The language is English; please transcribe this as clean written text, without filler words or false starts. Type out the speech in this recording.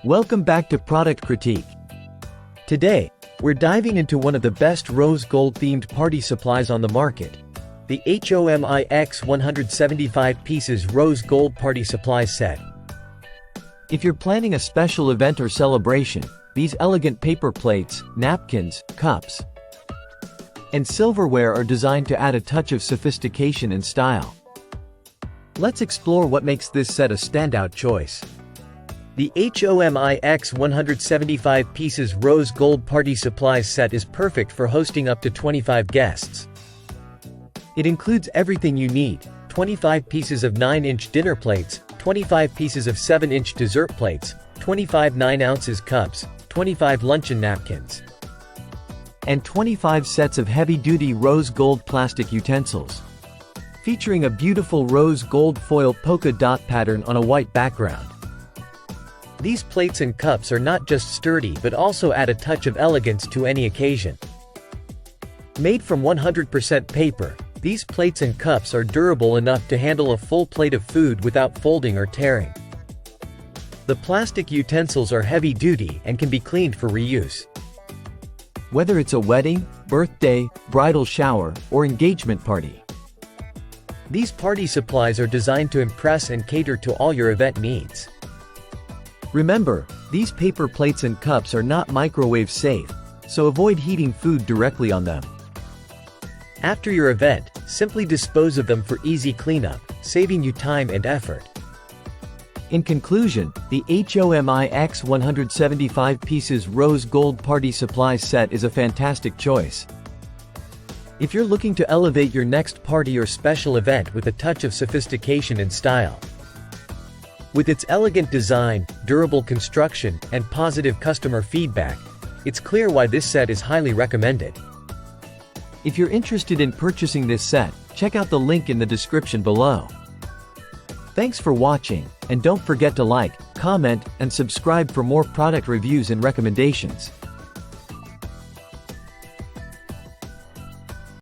Welcome back to Product Critique. Today, we're diving into one of the best rose gold themed party supplies on the market, the HOMIX 175 pieces rose gold party supply set. If you're planning a special event or celebration, these elegant paper plates, napkins, cups, and silverware are designed to add a touch of sophistication and style. Let's explore what makes this set a standout choice. The HOMIX 175 pieces rose gold party supplies set is perfect for hosting up to 25 guests. It includes everything you need: 25 pieces of 9-inch dinner plates, 25 pieces of 7-inch dessert plates, 25 9-ounce cups, 25 luncheon napkins, and 25 sets of heavy-duty rose gold plastic utensils, featuring a beautiful rose gold foil polka dot pattern on a white background. These plates and cups are not just sturdy but also add a touch of elegance to any occasion. Made from 100% paper, these plates and cups are durable enough to handle a full plate of food without folding or tearing. The plastic utensils are heavy-duty and can be cleaned for reuse. Whether it's a wedding, birthday, bridal shower, or engagement party, these party supplies are designed to impress and cater to all your event needs. Remember, these paper plates and cups are not microwave safe, so avoid heating food directly on them. After your event, simply dispose of them for easy cleanup, saving you time and effort. In conclusion, the HOMIX 175 pieces rose gold party supply set is a fantastic choice. If you're looking to elevate your next party or special event with a touch of sophistication and style. With its elegant design, durable construction, and positive customer feedback, it's clear why this set is highly recommended. If you're interested in purchasing this set, check out the link in the description below. Thanks for watching, and don't forget to like, comment, and subscribe for more product reviews and recommendations.